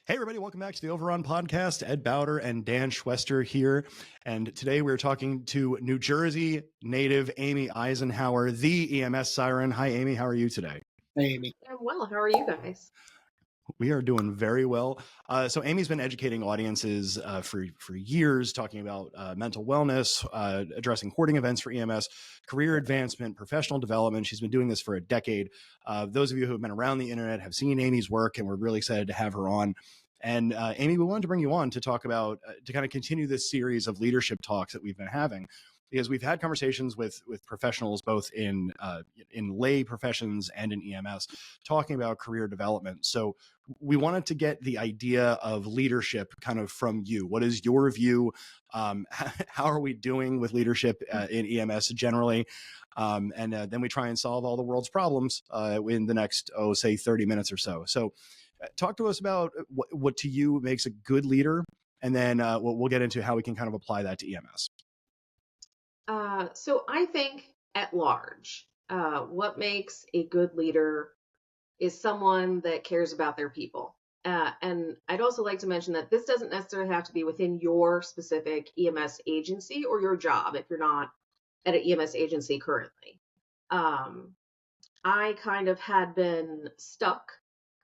Hey, everybody, welcome back to the Overrun podcast. Ed Bowder and Dan Schwester here. And today we're talking to New Jersey native Amy Eisenhauer, the EMS siren. Hi, Amy. How are you today? Hey, Amy. I'm well. How are you guys? We are doing very well. So Amy's been educating audiences for years, talking about mental wellness, addressing hoarding events for EMS, career advancement, professional development. She's been doing this for a decade. Those of you who have been around the internet have seen Amy's work, and we're really excited to have her on. And Amy, we wanted to bring you on to talk about, to kind of continue this series of leadership talks that we've been having, because we've had conversations with professionals both in lay professions and in EMS talking about career development. So we wanted to get the idea of leadership kind of from you. What is your view? How are we doing with leadership in EMS generally? And then we try and solve all the world's problems in the next, say 30 minutes or so. So talk to us about what to you makes a good leader. And then we'll get into how we can kind of apply that to EMS. So I think at large, what makes a good leader is someone that cares about their people. And I'd also like to mention that this doesn't necessarily have to be within your specific EMS agency or your job if you're not at an EMS agency currently. I kind of had been stuck,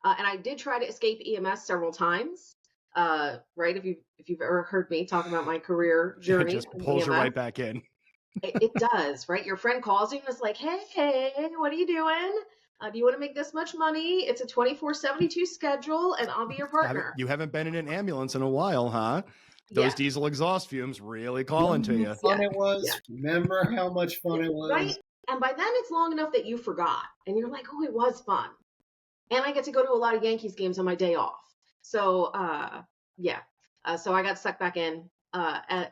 and I did try to escape EMS several times. Right? If you've ever heard me talk about my career journey, it just pulls you right back in. It does, right? Your friend calls you and is like, hey, what are you doing? Do you want to make this much money? It's a 24/72 schedule, and I'll be your partner. You haven't been in an ambulance in a while, huh? Those diesel exhaust fumes really calling to you. Fun it was. Yeah. Remember how much fun it was? Right? And by then it's long enough that you forgot. And you're like, oh, it was fun. And I get to go to a lot of Yankees games on my day off. So, so I got sucked back in.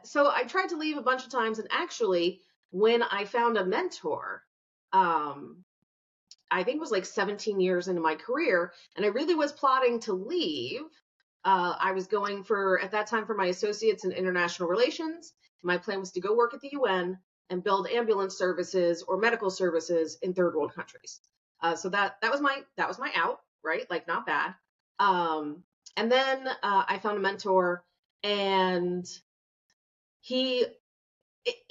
So I tried to leave a bunch of times. And actually, when I found a mentor, I think it was like 17 years into my career, and I really was plotting to leave. I was going at that time for my associates in international relations. My plan was to go work at the UN and build ambulance services or medical services in third world countries. So that was my out, right? Like, not bad. And then I found a mentor, and it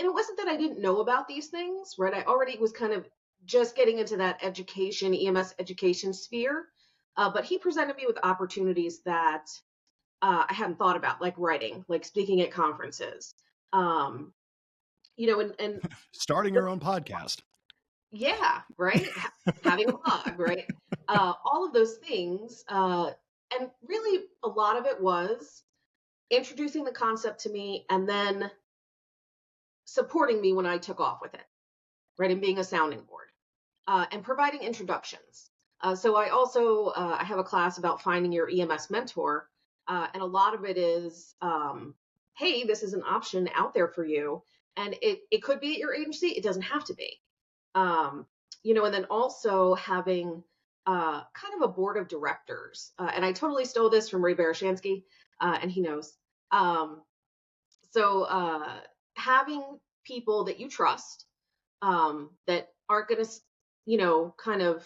wasn't that I didn't know about these things, right? I already was kind of just getting into that EMS education sphere. But he presented me with opportunities that I hadn't thought about, like writing, like speaking at conferences, and starting your own podcast. Yeah, right. Having a blog, right? All of those things. And really a lot of it was introducing the concept to me and then supporting me when I took off with it, right? And being a sounding board. And providing introductions. So I also I have a class about finding your EMS mentor, and a lot of it is, hey, this is an option out there for you, and it could be at your agency. It doesn't have to be, and then also having kind of a board of directors. And I totally stole this from Ray Barashansky, and he knows. So having people that you trust that aren't going to kind of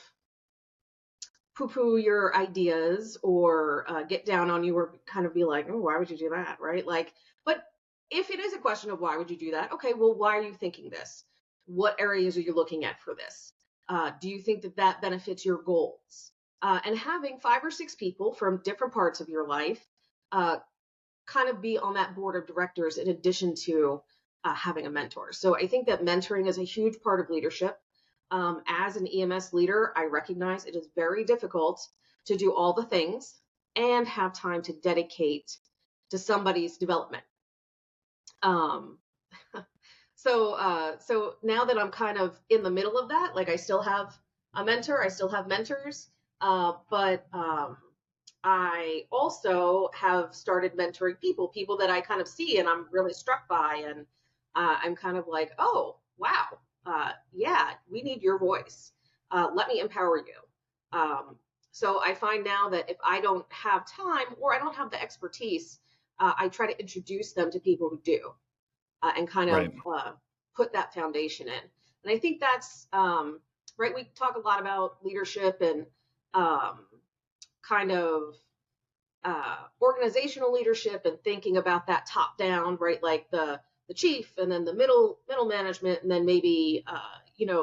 poo-poo your ideas or get down on you or kind of be like, oh, why would you do that, right? Like, but if it is a question of why would you do that? Okay, well, why are you thinking this? What areas are you looking at for this? Do you think that benefits your goals? And having 5 or 6 people from different parts of your life kind of be on that board of directors in addition to having a mentor. So I think that mentoring is a huge part of leadership. As an EMS leader, I recognize it is very difficult to do all the things and have time to dedicate to somebody's development. So now that I'm kind of in the middle of that, like I still have a mentor, I still have mentors, but I also have started mentoring people that I kind of see and I'm really struck by, and I'm kind of like, oh, wow. Yeah, we need your voice. Let me empower you. So I find now that if I don't have time or I don't have the expertise, I try to introduce them to people who do, and kind of put that foundation in. And I think that's right. We talk a lot about leadership and kind of organizational leadership and thinking about that top down, right? Like the chief, and then the middle management, and then maybe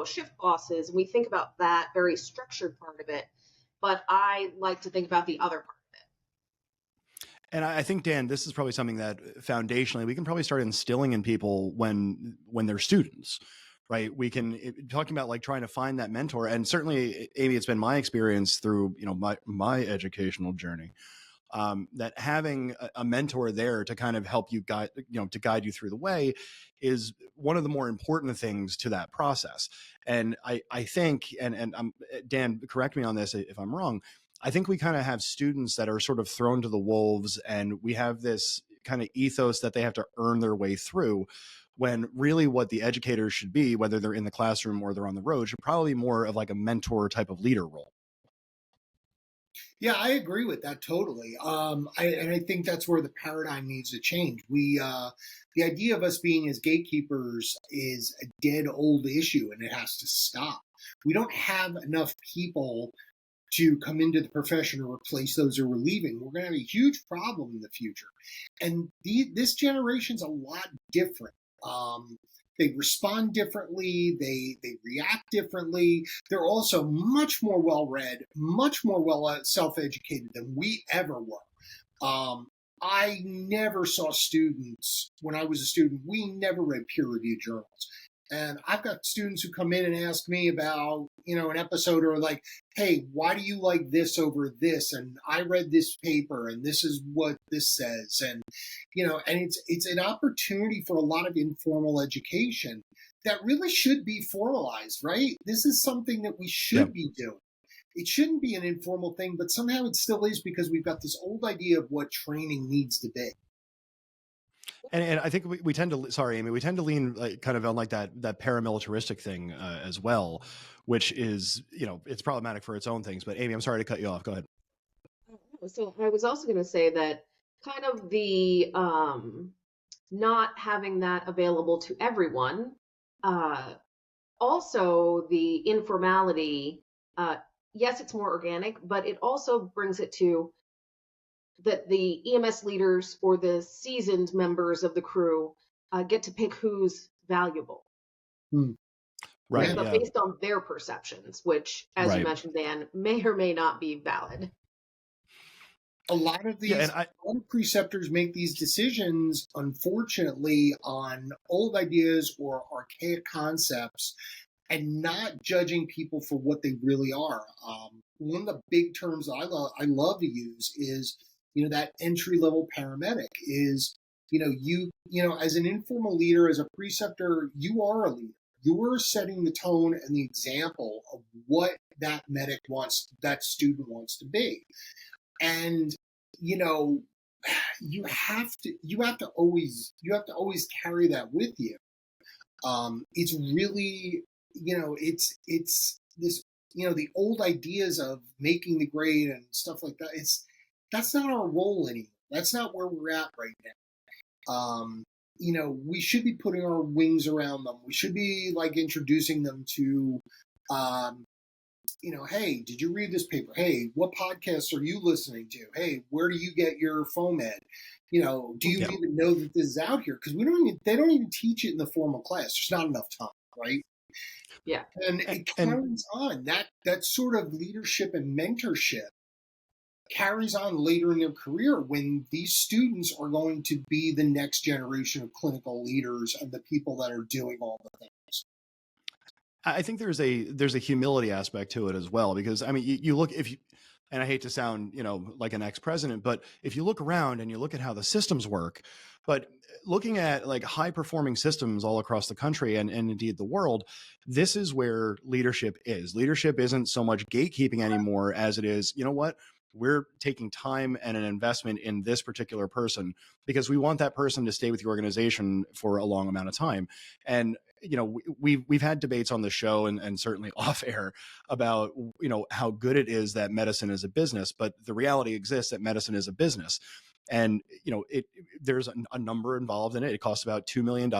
shift bosses. And we think about that very structured part of it. But I like to think about the other part. And I think, Dan, this is probably something that foundationally we can probably start instilling in people when they're students, right? We can talking about like trying to find that mentor. And certainly, Amy, it's been my experience through, my educational journey, that having a mentor there to kind of help you guide, to guide you through the way is one of the more important things to that process. And I think, and Dan, correct me on this if I'm wrong, I think we kind of have students that are sort of thrown to the wolves, and we have this kind of ethos that they have to earn their way through, when really what the educators should be, whether they're in the classroom or they're on the road, should probably be more of like a mentor type of leader role. Yeah, I agree with that totally. And I think that's where the paradigm needs to change. The idea of us being as gatekeepers is a dead old issue, and it has to stop. We don't have enough people to come into the profession to replace those who are leaving. We're going to have a huge problem in the future. And this generation's a lot different. They respond differently. They react differently. They're also much more well-read, much more well self-educated than we ever were. I never saw students, when I was a student, we never read peer-reviewed journals. And I've got students who come in and ask me about, an episode, or like, hey, why do you like this over this? And I read this paper and this is what this says. And, and it's an opportunity for a lot of informal education that really should be formalized, right? This is something that we should be doing. It shouldn't be an informal thing, but somehow it still is, because we've got this old idea of what training needs to be. And I think we tend to, sorry, Amy, we tend to lean kind of on like that paramilitaristic thing as well, which is, it's problematic for its own things. But Amy, I'm sorry to cut you off. Go ahead. So I was also going to say that kind of the not having that available to everyone, also the informality, yes, it's more organic, but it also brings it to that the EMS leaders or the seasoned members of the crew get to pick who's valuable. Right. But based on their perceptions, which, as you mentioned, Dan, may or may not be valid. A lot of these preceptors make these decisions, unfortunately, on old ideas or archaic concepts, and not judging people for what they really are. One of the big terms I love to use is, that entry-level paramedic is, as an informal leader, as a preceptor, you are a leader. You are setting the tone and the example of what that student wants to be. And, you have to always carry that with you. It's really, it's this, the old ideas of making the grade and stuff like that. That's not our role anymore. That's not where we're at right now. We should be putting our wings around them. We should be like introducing them to, hey, did you read this paper? Hey, what podcasts are you listening to? Hey, where do you get your foam ed? Do you even know that this is out here? Because they don't even teach it in the formal class. There's not enough time, right? Yeah. And it carries on. That sort of leadership and mentorship carries on later in their career, when these students are going to be the next generation of clinical leaders and the people that are doing all the things. I think there's a humility aspect to it as well, because I mean, you look, and I hate to sound, like an ex-president, but if you look around and you look at how the systems work, but looking at like high performing systems all across the country and indeed the world, this is where leadership is. Leadership isn't so much gatekeeping anymore as it is, we're taking time and an investment in this particular person because we want that person to stay with the organization for a long amount of time. And, we've had debates on the show and certainly off air about, how good it is that medicine is a business, but the reality exists that medicine is a business. And, there's a number involved in it. It costs about $2 million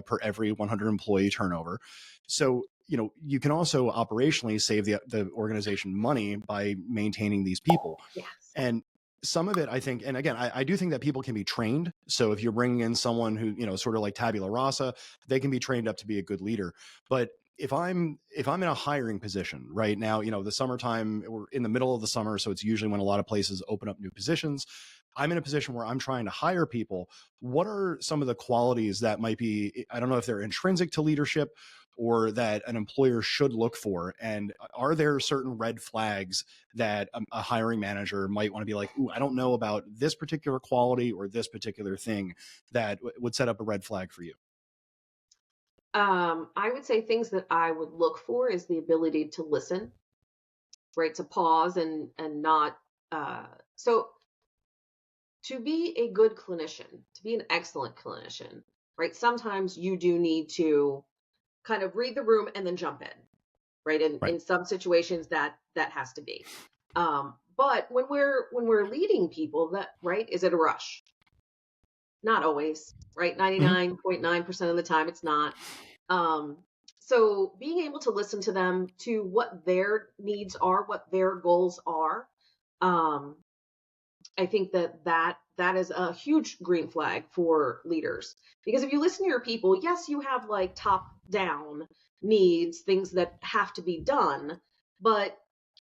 per every 100 employee turnover. So, you can also operationally save the organization money by maintaining these people. Yes. And some of it, I think, and again, I do think that people can be trained. So if you're bringing in someone who, sort of like tabula rasa, they can be trained up to be a good leader. But if I'm in a hiring position right now, the summertime, we're in the middle of the summer, so it's usually when a lot of places open up new positions. I'm in a position where I'm trying to hire people. What are some of the qualities that might be, I don't know if they're intrinsic to leadership or that an employer should look for? And are there certain red flags that a hiring manager might want to be like, ooh, I don't know about this particular quality or this particular thing that would set up a red flag for you? I would say things that I would look for is the ability to listen, right? To pause and not. So to be a good clinician, to be an excellent clinician, right? Sometimes you do need to kind of read the room and then jump in, right? Right. In some situations that has to be. But when we're leading people, that right, is it a rush? Not always, right? 99.9% of the time it's not. Um, so being able to listen to them, to what their needs are, what their goals are, um, I think that is a huge green flag for leaders. Because if you listen to your people, yes, you have like top down needs, things that have to be done, but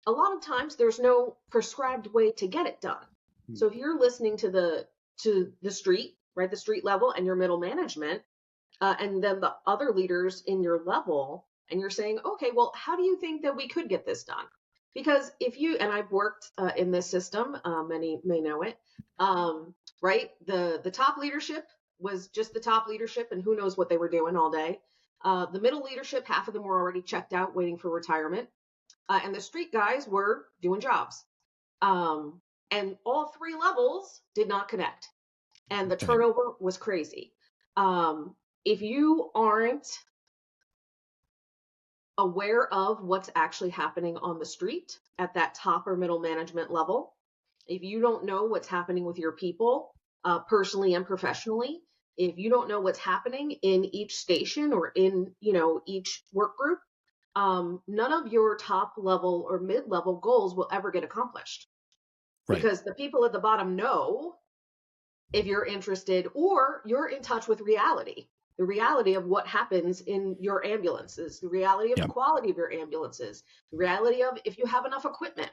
a lot of times there's no prescribed way to get it done. So if you're listening to the street, right, the street level and your middle management, and then the other leaders in your level, and you're saying, okay, well, how do you think that we could get this done? Because if you, and I've worked in this system, many may know it, right? The top leadership was just the top leadership, and who knows what they were doing all day. The middle leadership, half of them were already checked out, waiting for retirement, and the street guys were doing jobs. And all three levels did not connect, and the turnover was crazy. If you aren't aware of what's actually happening on the street at that top or middle management level, if you don't know what's happening with your people, personally and professionally, if you don't know what's happening in each station or in each work group, none of your top level or mid level goals will ever get accomplished. Right. Because the people at the bottom know if you're interested or you're in touch with reality. The reality of what happens in your ambulances, the reality of the quality of your ambulances, the reality of if you have enough equipment,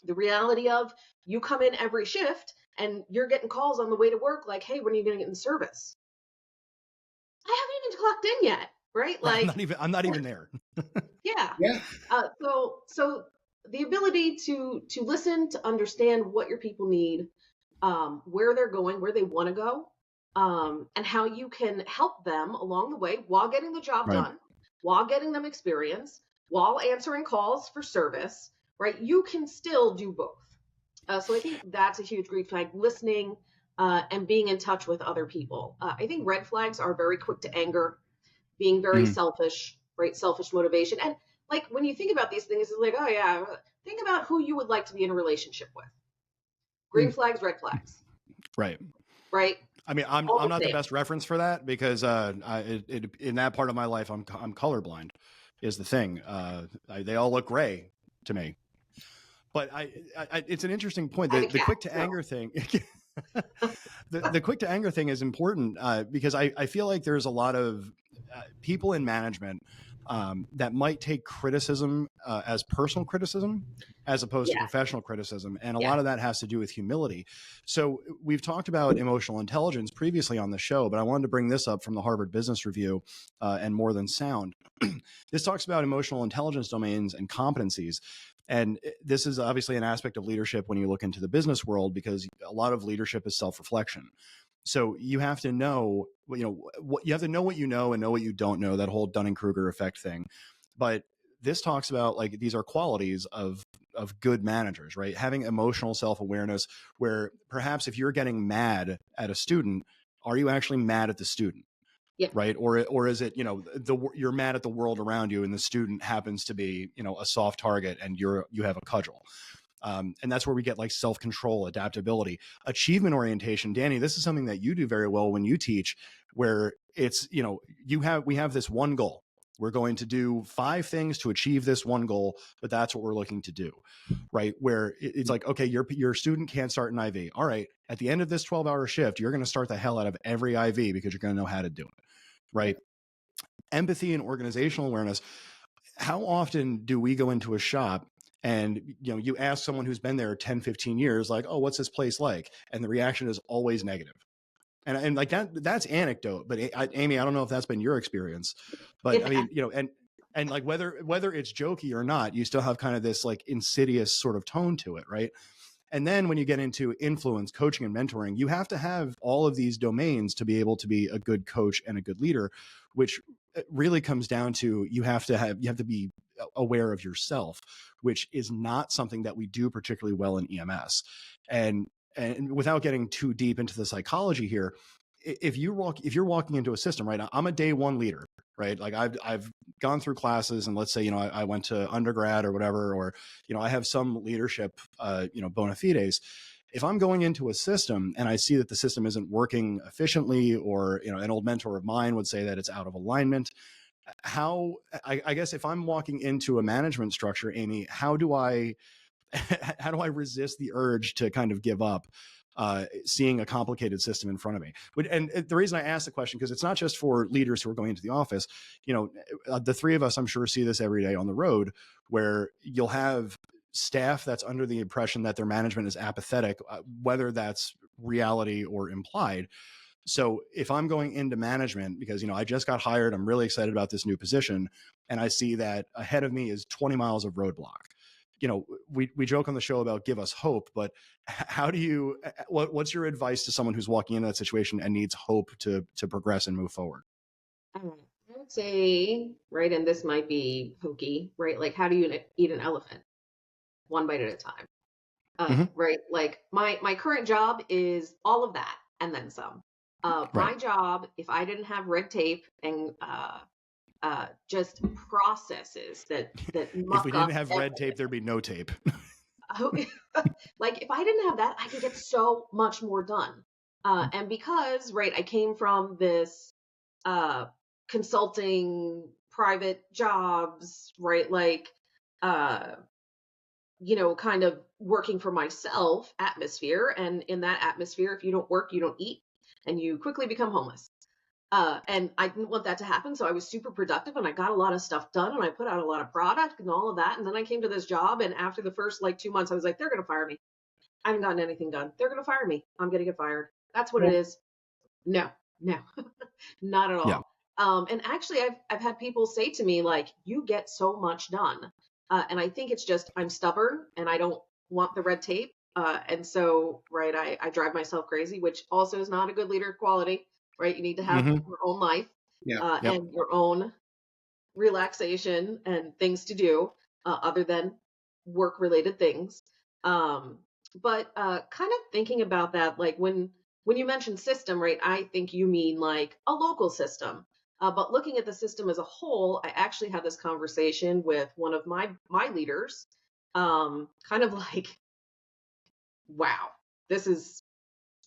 the reality of you come in every shift and you're getting calls on the way to work like, hey, when are you going to get in service? I haven't even clocked in yet, right? Like I'm not even there. Yeah. So the ability to listen, to understand what your people need, where they're going, where they want to go, and how you can help them along the way while getting the job done, while getting them experience, while answering calls for service, right? You can still do both. So I think that's a huge green flag, listening and being in touch with other people. I think red flags are very quick to anger, being very selfish, right? Selfish motivation. And like when you think about these things, it's like, oh yeah, think about who you would like to be in a relationship with. Green flags, red flags. Right. I mean, I'm not the best reference for that because in that part of my life, I'm colorblind is the thing. They all look gray to me. But it's an interesting point. The quick to anger thing. The quick to anger thing is important because I feel like there's a lot of people in management that might take criticism as personal criticism as opposed to professional criticism. And a lot of that has to do with humility. So we've talked about emotional intelligence previously on the show, but I wanted to bring this up from the Harvard Business Review and More Than Sound. This talks about emotional intelligence domains and competencies. And this is obviously an aspect of leadership when you look into the business world, because a lot of leadership is self-reflection. So you have to know, what you have to know what you know and know what you don't know, that whole Dunning-Kruger effect thing. But this talks about like, these are qualities of good managers, right? Having emotional self-awareness, where perhaps if you're getting mad at a student, are you actually mad at the student? Yeah. Right. Or is it, you're mad at the world around you and the student happens to be, a soft target and you have a cudgel. And that's where we get like self-control, adaptability, achievement orientation. Danny, this is something that you do very well when you teach, where it's, we have this one goal. We're going to do 5 things to achieve this one goal, but that's what we're looking to do, right? Where it's like, okay, your student can't start an IV. All right, at the end of this 12-hour shift, you're going to start the hell out of every IV because you're going to know how to do it, right? Empathy and organizational awareness. How often do we go into a shop and you ask someone who's been there 10, 15 years, like, oh, what's this place like? And the reaction is always negative. And like that's anecdote, but Amy, I don't know if that's been your experience, but I mean, and like whether it's jokey or not, you still have kind of this like insidious sort of tone to it, right? And then when you get into influence, coaching, and mentoring, you have to have all of these domains to be able to be a good coach and a good leader, which really comes down to you have to be aware of yourself, which is not something that we do particularly well in EMS. And without getting too deep into the psychology here, if you're walking into a system, right? I'm a day one leader, right? Like I've gone through classes, and let's say, I went to undergrad or whatever, or, I have some leadership, bona fides. If I'm going into a system and I see that the system isn't working efficiently, or, an old mentor of mine would say that it's out of alignment, I guess if I'm walking into a management structure, Amy, how do I resist the urge to kind of give up, seeing a complicated system in front of me? And the reason I ask the question, because it's not just for leaders who are going into the office. The 3 of us, I'm sure, see this every day on the road, where you'll have staff that's under the impression that their management is apathetic, whether that's reality or implied. So if I'm going into management because, I just got hired, I'm really excited about this new position, and I see that ahead of me is 20 miles of roadblock. We joke on the show about give us hope, but how do you, what's your advice to someone who's walking into that situation and needs hope to progress and move forward? I would say, right, and this might be hokey, right? Like, how do you eat an elephant? One bite at a time, right? Like my current job is all of that and then some. My job, if I didn't have red tape and just processes that muck if we didn't have red tape, there'd be no tape. Like if I didn't have that, I could get so much more done. And because, right, I came from this consulting private jobs, right? Like, kind of working for myself atmosphere. And in that atmosphere, if you don't work, you don't eat, and you quickly become homeless. And I didn't want that to happen. So I was super productive and I got a lot of stuff done and I put out a lot of product and all of that. And then I came to this job, and after the first 2 months, I was like, they're going to fire me. I haven't gotten anything done. They're going to fire me. I'm going to get fired. That's what it is. No, not at all. Yeah. And actually I've had people say to me, like, you get so much done. And I think it's just, I'm stubborn and I don't want the red tape. And so, right, I drive myself crazy, which also is not a good leader quality, right? You need to have your own life, and your own relaxation and things to do, other than work related things. But kind of thinking about that, like when you mention system, right, I think you mean like a local system. But looking at the system as a whole, I actually had this conversation with one of my leaders, kind of like, wow, this is,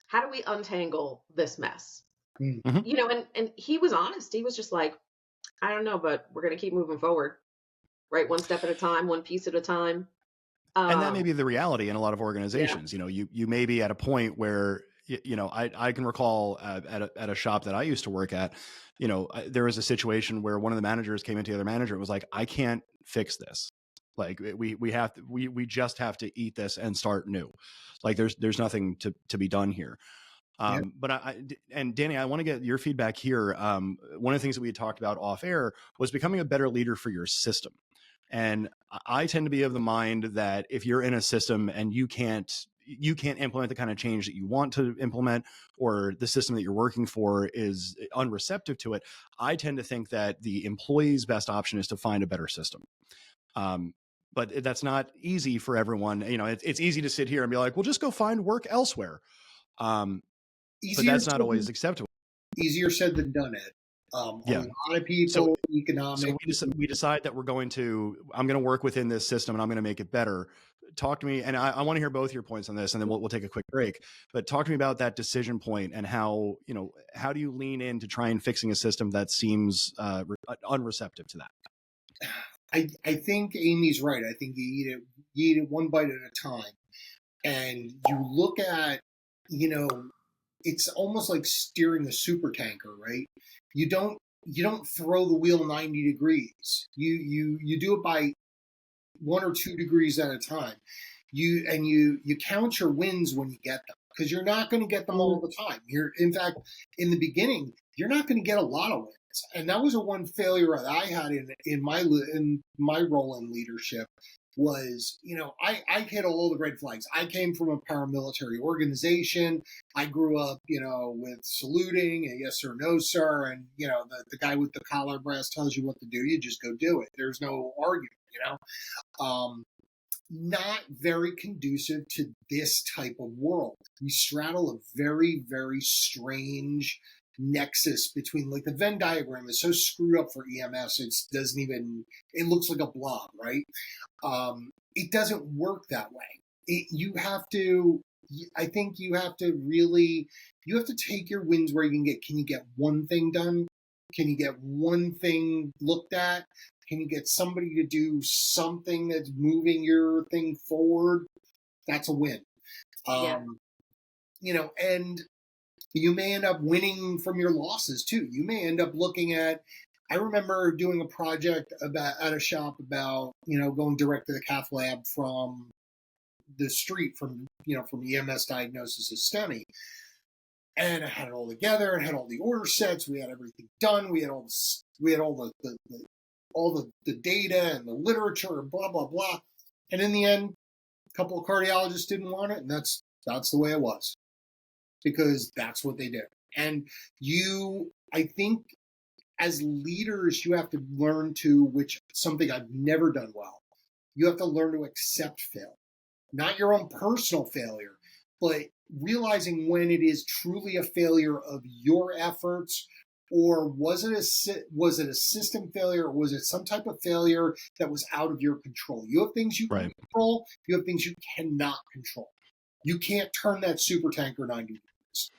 how do we untangle this mess? And he was honest. He was just like, I don't know, but we're going to keep moving forward, right? One step at a time, one piece at a time. And that may be the reality in a lot of organizations. You may be at a point where, I can recall at a shop that I used to work at, there was a situation where one of the managers came into the other manager and was like, I can't fix this. Like we just have to eat this and start new. Like there's nothing to be done here. But and Danny, I want to get your feedback here. One of the things that we had talked about off air was becoming a better leader for your system. And I tend to be of the mind that if you're in a system and you can't implement the kind of change that you want to implement, or the system that you're working for is unreceptive to it, I tend to think that the employee's best option is to find a better system. But that's not easy for everyone. It's easy to sit here and be like, well, just go find work elsewhere. But that's not always acceptable. Easier said than done, Ed. A lot of people, economic. So we decide that I'm going to work within this system and I'm going to make it better. talk to me, and I want to hear both your points on this, and then we'll take a quick break. But talk to me about that decision point and how, how do you lean into try and fixing a system that seems unreceptive to that? I think Amy's right. I think you eat it one bite at a time, and you look at, it's almost like steering a super tanker, right? You don't throw the wheel 90 degrees. You do it by 1 or 2 degrees at a time. You count your wins when you get them, because you're not going to get them all the time. In fact, in the beginning, you're not going to get a lot of wins. And that was one failure that I had in my role in leadership was, I hit all the red flags. I came from a paramilitary organization. I grew up, with saluting and yes sir, no sir. And, the guy with the collar brass tells you what to do. You just go do it. There's no argument, not very conducive to this type of world. We straddle a very, very strange nexus between, like, the Venn diagram is so screwed up for EMS. It looks like a blob, right? It doesn't work that way. I think you have to take your wins where can you get one thing done? Can you get one thing looked at? Can you get somebody to do something that's moving your thing forward? That's a win. And you may end up winning from your losses too. You may end up looking at, I remember doing a project at a shop about, going direct to the cath lab from the street from EMS diagnosis of STEMI. And I had it all together and had all the order sets. We had everything done. We had all the data and the literature and blah, blah, blah. And in the end, a couple of cardiologists didn't want it. And that's the way it was, because that's what they do. And I think as leaders, you have to learn to, which something I've never done well, you have to learn to accept failure, not your own personal failure, but realizing when it is truly a failure of your efforts, or was it a system failure, or was it some type of failure that was out of your control? You have things you can control. You have things you cannot control. You can't turn that super tanker 90 degrees.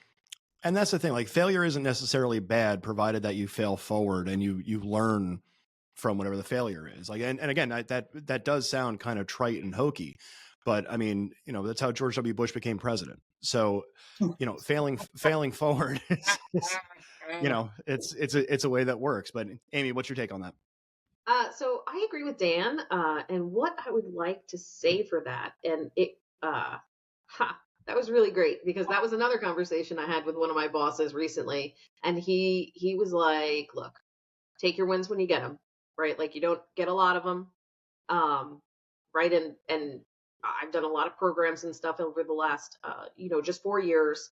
And that's the thing. Like, failure isn't necessarily bad, provided that you fail forward and you learn from whatever the failure is. Like, and again, that does sound kind of trite and hokey, but I mean, that's how George W. Bush became president. So, failing forward is it's a way that works. But Amy, what's your take on that? So I agree with Dan, and what I would like to say for that, and that was really great, because that was another conversation I had with one of my bosses recently, and he was like, "Look, take your wins when you get them, right? Like, you don't get a lot of them, right? And I've done a lot of programs and stuff over the last, just 4 years,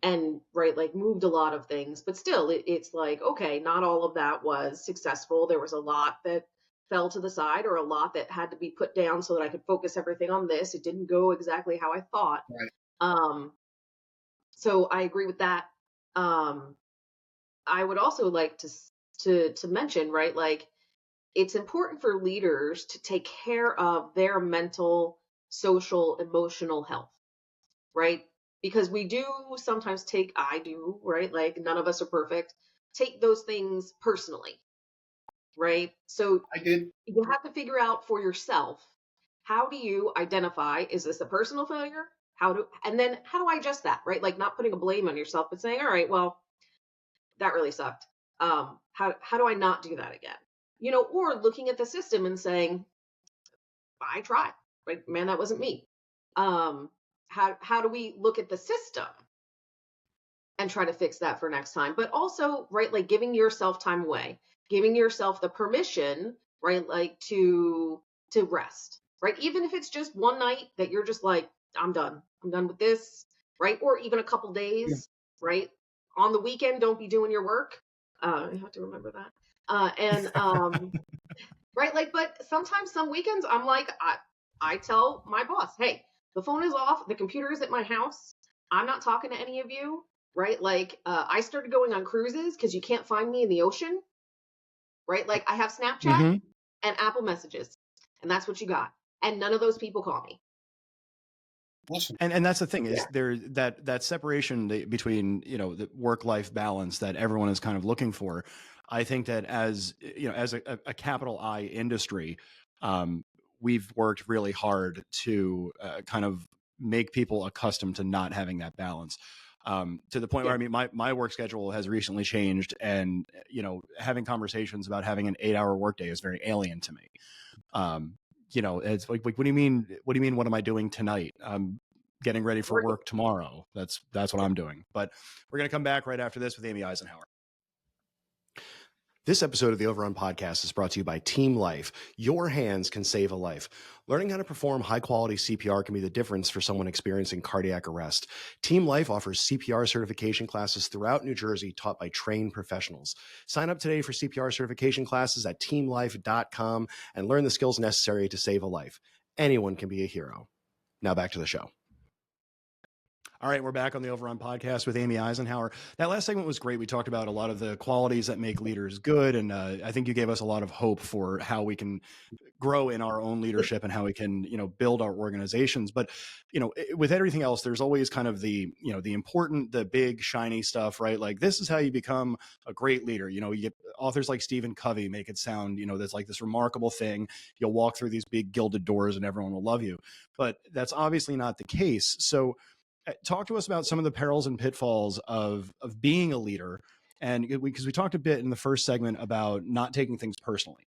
and right, like, moved a lot of things, but still, it's like, okay, not all of that was successful. There was a lot that fell to the side, or a lot that had to be put down so that I could focus everything on this. It didn't go exactly how I thought. Right. So I agree with that. I would also like to mention, right, like, it's important for leaders to take care of their mental, social, emotional health, right? Because we do sometimes I do, right? Like, none of us are perfect. Take those things personally, right? So I did. You have to figure out for yourself, how do you identify, is this a personal failure? And then how do I adjust that, right? Like, not putting a blame on yourself, but saying, all right, well, that really sucked. How do I not do that again? Or looking at the system and saying, I tried, right? Man, that wasn't me. How do we look at the system and try to fix that for next time? But also, right, like, giving yourself time away, giving yourself the permission, right, like, to rest, right? Even if it's just one night that you're just like, I'm done with this, right? Or even a couple days, right? On the weekend, don't be doing your work. You have to remember that. Right, like, but sometimes, some weekends, I'm like, I tell my boss, hey, the phone is off, the computer is at my house, I'm not talking to any of you, right? Like, I started going on cruises because you can't find me in the ocean, right? Like, I have Snapchat and Apple Messages, and that's what you got. and none of those people call me. Awesome. And that's the thing is there that separation between, you know, the work-life balance that everyone is kind of looking for. I think that as, you know, as a capital I industry, we've worked really hard to kind of make people accustomed to not having that balance. To the point where, I mean, my work schedule has recently changed, and, you know, having conversations about having an 8-hour workday is very alien to me. You know, it's like, what do you mean? What do you mean? What am I doing tonight? I'm getting ready for work tomorrow. That's what I'm doing. But we're going to come back right after this with Amy Eisenhauer. This episode of the Overrun podcast is brought to you by Team Life. Your hands can save a life. Learning how to perform high-quality CPR can be the difference for someone experiencing cardiac arrest. Team Life offers CPR certification classes throughout New Jersey taught by trained professionals. Sign up today for CPR certification classes at teamlife.com and learn the skills necessary to save a life. Anyone can be a hero. Now back to the show. All right, we're back on the Overrun podcast with Amy Eisenhauer. That last segment was great. We talked about a lot of the qualities that make leaders good, and I think you gave us a lot of hope for how we can grow in our own leadership and how we can, you know, build our organizations. But, you know, with everything else, there's always kind of the, you know, the important, the big shiny stuff, right? Like, this is how you become a great leader. You know, you get authors like Stephen Covey make it sound, you know, that's like this remarkable thing. You'll walk through these big gilded doors and everyone will love you. But that's obviously not the case. So talk to us about some of the perils and pitfalls of being a leader. And because we talked a bit in the first segment about not taking things personally,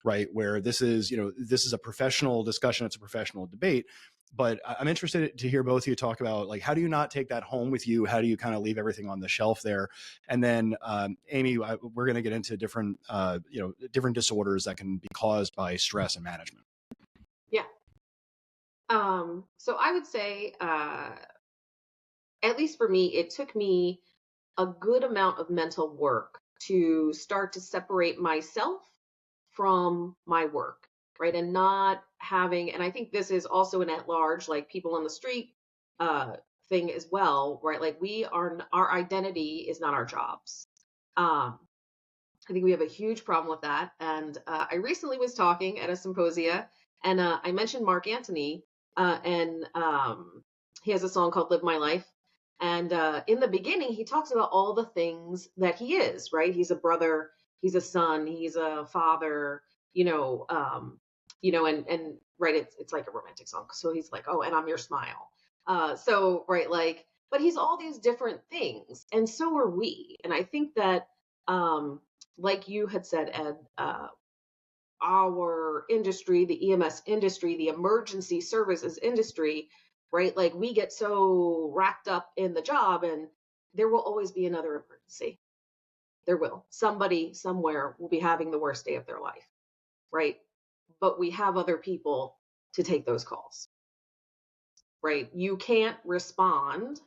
right? Where this is, you know, this is a professional discussion. It's a professional debate. But I'm interested to hear both of you talk about, like, how do you not take that home with you? How do you kind of leave everything on the shelf there? And then, Amy, we're going to get into different, you know, different disorders that can be caused by stress and management. Yeah. So I would say, at least for me, it took me a good amount of mental work to start to separate myself from my work, right? And not having, and I think this is also an at large, like people on the street thing as well, right? Like our identity is not our jobs. I think we have a huge problem with that. And I recently was talking at a symposia, and I mentioned Mark Antony, and he has a song called Live My Life. And in the beginning, he talks about all the things that he is, right? He's a brother, he's a son, he's a father, and right, it's like a romantic song. So he's like, oh, and I'm your smile. So right, like, but he's all these different things, and so are we. And I think that, like you had said, Ed, our industry, the EMS industry, the emergency services industry, right? Like, we get so wrapped up in the job, and there will always be another emergency. There will. Somebody somewhere will be having the worst day of their life, right? But we have other people to take those calls, right? You can't respond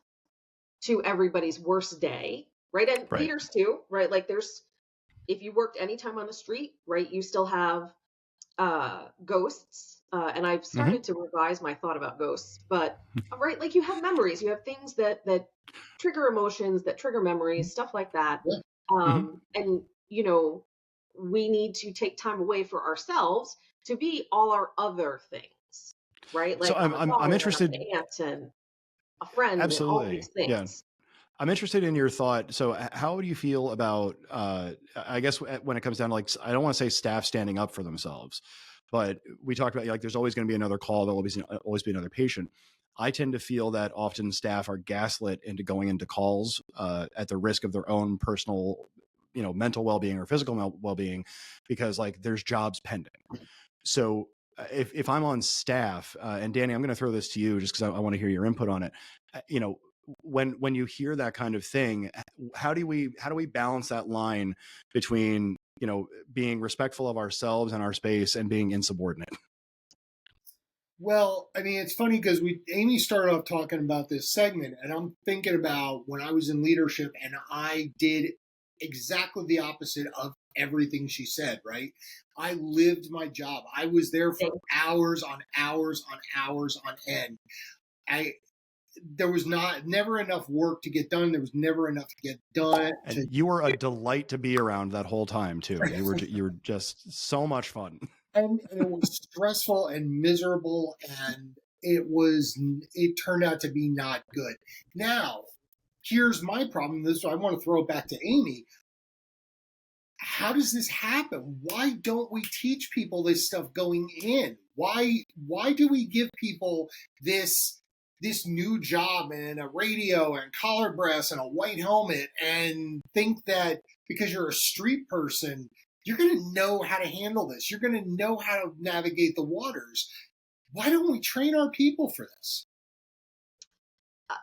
to everybody's worst day, right? And Right. leaders too, right? Like, if you worked any time on the street, right, you still have ghosts. And I've started to revise my thought about ghosts, but right, like, you have memories, you have things that trigger emotions, that trigger memories, stuff like that. And we need to take time away for ourselves to be all our other things, right? Like, So I'm interested. an aunt and a friend, Absolutely. and all these things. Yeah. I'm interested in your thought. So how do you feel about, I guess when it comes down to, like, I don't want to say staff standing up for themselves, but we talked about, like, there's always going to be another call. There'll always be another patient. I tend to feel that often staff are gaslit into going into calls at the risk of their own personal, mental well-being or physical well-being, because, like, there's jobs pending. So if I'm on staff, and Danny, I'm going to throw this to you just because I want to hear your input on it. When you hear that kind of thing, how do we balance that line between, being respectful of ourselves and our space and being insubordinate? Well, I mean, it's funny because Amy started off talking about this segment, and I'm thinking about when I was in leadership and I did exactly the opposite of everything she said, right? I lived my job. I was there for hours on hours on hours on end. There was never enough work to get done. There was never enough to get done. And you were a delight to be around that whole time too. You were just so much fun. and it was stressful and miserable, and it turned out to be not good. Now, here's my problem. This I want to throw it back to Amy. How does this happen? Why don't we teach people this stuff going in? Why do we give people this new job and a radio and collar brass and a white helmet and think that because you're a street person, you're going to know how to handle this. You're going to know how to navigate the waters. Why don't we train our people for this?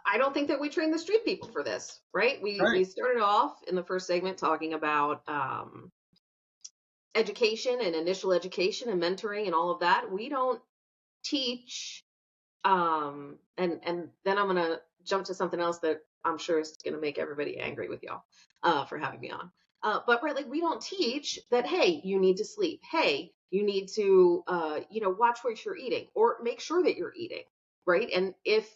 I don't think that we train the street people for this, right? We started off in the first segment talking about education and initial education and mentoring and all of that. We don't teach, and then I'm gonna jump to something else that I'm sure is gonna make everybody angry with y'all for having me on. But right, like we don't teach that. Hey, you need to sleep. Hey, you need to watch what you're eating or make sure that you're eating. Right. And if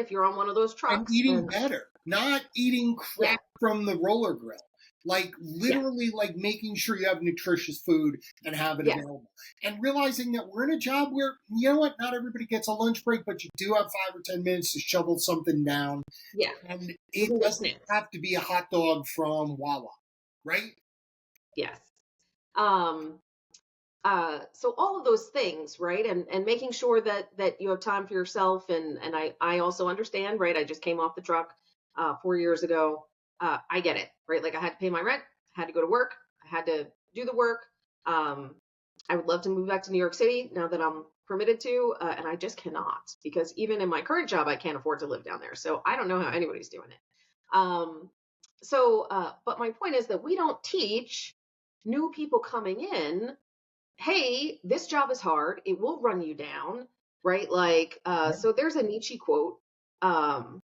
you're on one of those trucks and eating better, not eating crap from the roller grill, like literally like making sure you have nutritious food and have it available, and realizing that we're in a job where, you know what, not everybody gets a lunch break, but you do have 5 or 10 minutes to shovel something down. And it doesn't have to be a hot dog from Wawa, right? Yes. So all of those things, right? And making sure that you have time for yourself. And I also understand, right? I just came off the truck 4 years ago. I get it, right? Like I had to pay my rent, I had to go to work, I had to do the work. I would love to move back to New York City now that I'm permitted to, and I just cannot, because even in my current job, I can't afford to live down there. So I don't know how anybody's doing it. But my point is that we don't teach new people coming in, hey, this job is hard. It will run you down, right? Like, so there's a Nietzsche quote, and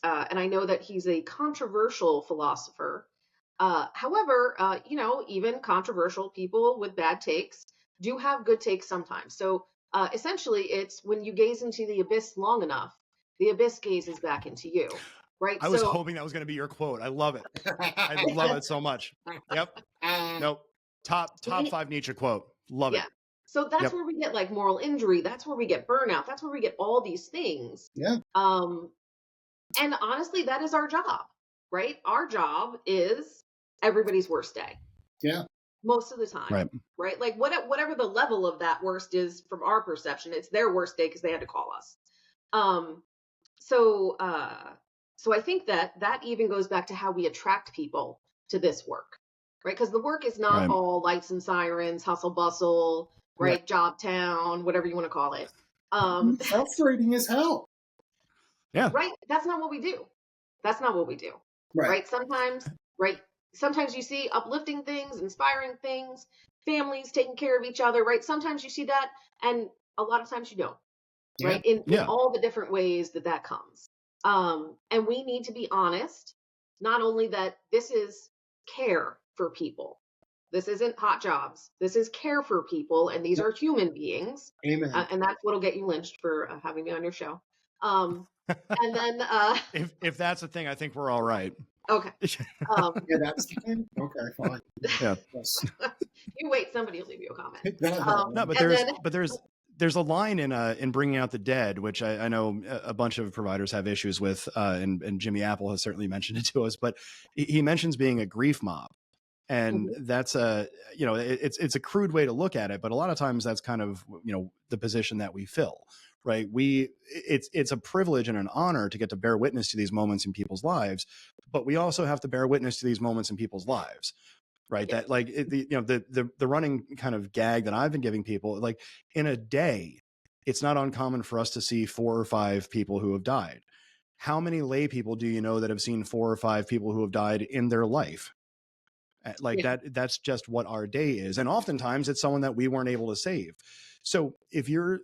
I know that he's a controversial philosopher. However, even controversial people with bad takes do have good takes sometimes. So essentially, it's when you gaze into the abyss long enough, the abyss gazes back into you. Right. I was hoping that was going to be your quote. I love it. I love it so much. Yep. Nope. Top 5 Nietzsche quote. Love it. So that's where we get like moral injury. That's where we get burnout. That's where we get all these things. Yeah. And honestly, that is our job, right? Our job is everybody's worst day. Yeah. Most of the time. Right? Like whatever the level of that worst is from our perception, it's their worst day because they had to call us. So I think that even goes back to how we attract people to this work, right? Because the work is not all lights and sirens, hustle bustle, right? Job town, whatever you want to call it. Frustrating as hell. Yeah. Right. That's not what we do. That's not what we do. Right. Sometimes you see uplifting things, inspiring things, families taking care of each other, right? Sometimes you see that, and a lot of times you don't, right? In all the different ways that comes. And we need to be honest, not only that this is care for people. This isn't hot jobs. This is care for people, and these are human beings. Amen. And that's what'll get you lynched for having me on your show. And then if that's the thing, I think we're all right. Okay. That's okay. Fine. Yeah. You wait. Somebody will leave you a comment. No, but there's a line in Bringing Out the Dead, which I know a bunch of providers have issues with, and Jimmy Apple has certainly mentioned it to us. But he mentions being a grief mob, and that's it's a crude way to look at it, but a lot of times that's kind of the position that we fill. Right. It's a privilege and an honor to get to bear witness to these moments in people's lives, but we also have to bear witness to these moments in people's lives. Right. That like, the running kind of gag that I've been giving people, like in a day, it's not uncommon for us to see 4 or 5 people who have died. How many lay people do you know that have seen 4 or 5 people who have died in their life? Like that's just what our day is. And oftentimes it's someone that we weren't able to save. So if you're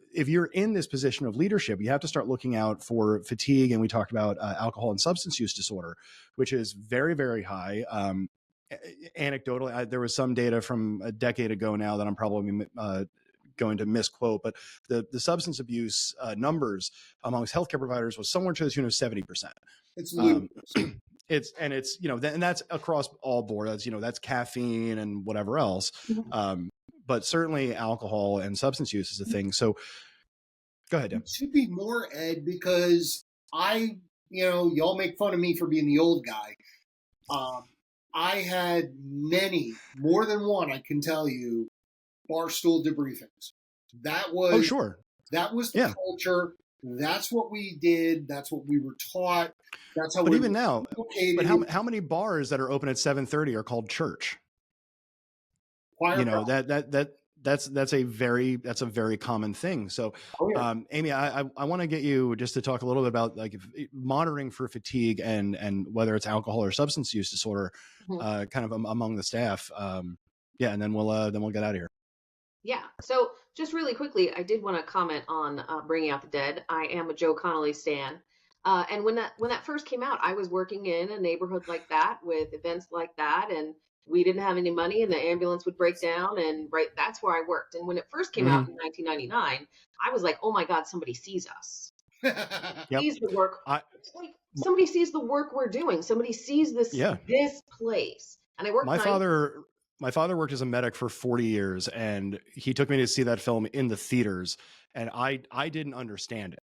in this position of leadership, you have to start looking out for fatigue. And we talked about alcohol and substance use disorder, which is very, very high. Anecdotally, there was some data from a decade ago now that I'm probably going to misquote, but the substance abuse numbers amongst healthcare providers was somewhere to the tune of 70%. It's and that's across all board. That's caffeine and whatever else. but certainly alcohol and substance use is a thing. So go ahead, Dan. It should be more, Ed, because y'all make fun of me for being the old guy. I had more than one, I can tell you, barstool debriefings. That was Oh, sure. That was the culture. That's what we did. That's what we were taught. That's how. But even now, but how many bars that are open at 7:30 are called church? Choir that's a very common thing. So, Amy, I want to get you just to talk a little bit about like monitoring for fatigue and whether it's alcohol or substance use disorder, kind of among the staff. And then we'll get out of here. Yeah. So just really quickly, I did want to comment on Bringing Out the Dead. I am a Joe Connolly stan. And when that first came out, I was working in a neighborhood like that with events like that. And we didn't have any money and the ambulance would break down. And that's where I worked. And when it first came out in 1999, I was like, oh my God, somebody sees us. Sees the work. Somebody sees the work we're doing. Somebody sees this place. And I worked. My father worked as a medic for 40 years, and he took me to see that film in the theaters, and I didn't understand it.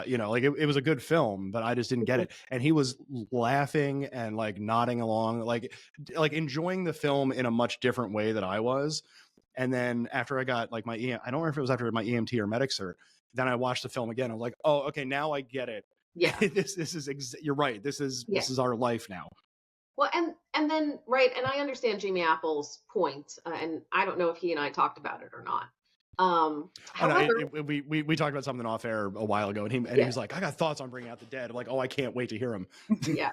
It was a good film, but I just didn't get it. And he was laughing and like nodding along, like enjoying the film in a much different way than I was. And then after I got like I don't remember if it was after my EMT or medic cert, then I watched the film again. I was like, oh, okay, now I get it. Yeah, this is you're right. This is our life now. Well, and then, and I understand Jamie Apple's point, and I don't know if he and I talked about it or not. However, we talked about something off air a while ago, and he was like, I got thoughts on Bringing Out the Dead. I'm like, oh, I can't wait to hear him. Yeah.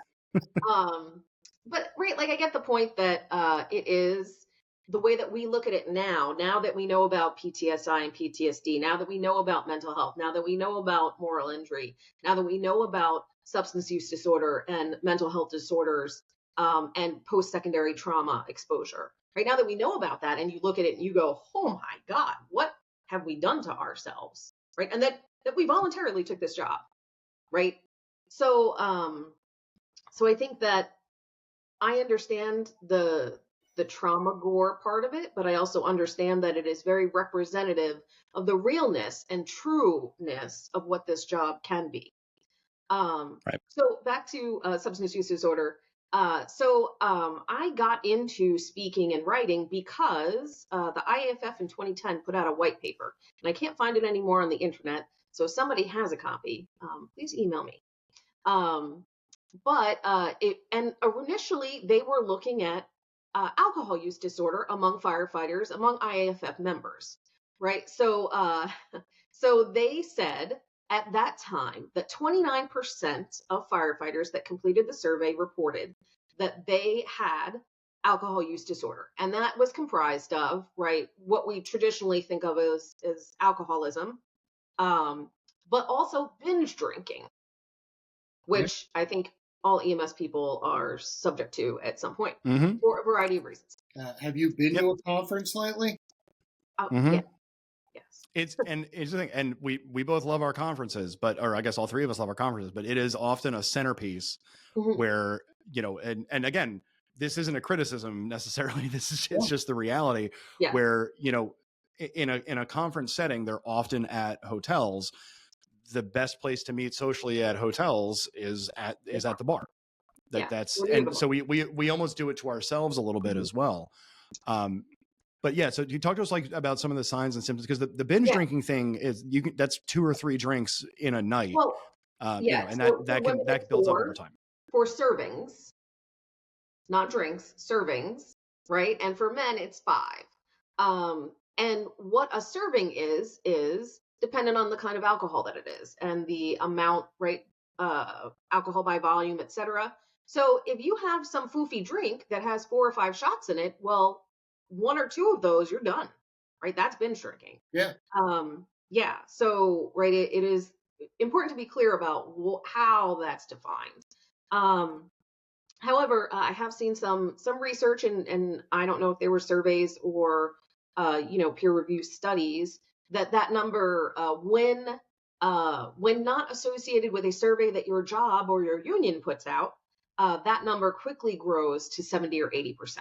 But I get the point that it is the way that we look at it now that we know about PTSI and PTSD, now that we know about mental health, now that we know about moral injury, now that we know about substance use disorder and mental health disorders, and post-secondary trauma exposure. Right now that we know about that, and you look at it and you go, oh my God, what have we done to ourselves? Right. And that we voluntarily took this job. Right. So I think that I understand the trauma gore part of it, but I also understand that it is very representative of the realness and trueness of what this job can be. So back to substance use disorder. I got into speaking and writing because the IAFF in 2010 put out a white paper, and I can't find it anymore on the internet. So if somebody has a copy, please email me. Initially they were looking at alcohol use disorder among firefighters, among IAFF members, right? So they said at that time that 29% of firefighters that completed the survey reported that they had alcohol use disorder. And that was comprised of, what we traditionally think of as alcoholism, but also binge drinking, which I think all EMS people are subject to at some point for a variety of reasons. Have you been to a conference lately? Yeah. It's the thing, and we both love our conferences, or I guess all three of us love our conferences, but it is often a centerpiece where, and again, this isn't a criticism necessarily. It's just the reality where, in a conference setting, they're often at hotels. The best place to meet socially at hotels is at the bar. So we almost do it to ourselves a little bit as well. But yeah, so you talk to us about some of the signs and symptoms, because the binge drinking thing is that's 2 or 3 drinks in a night. Well, that builds up over time. For servings, not drinks, servings, right? And for men, it's 5. And what a serving is dependent on the kind of alcohol that it is and the amount, alcohol by volume, etc. So if you have some foofy drink that has 4 or 5 shots in it, well, 1 or 2 of those, you're done, right? That's binge drinking. Yeah. So, it is important to be clear about how that's defined. However, I have seen some research, and I don't know if there were surveys or, peer review studies that number, when not associated with a survey that your job or your union puts out, that number quickly grows to 70 or 80%.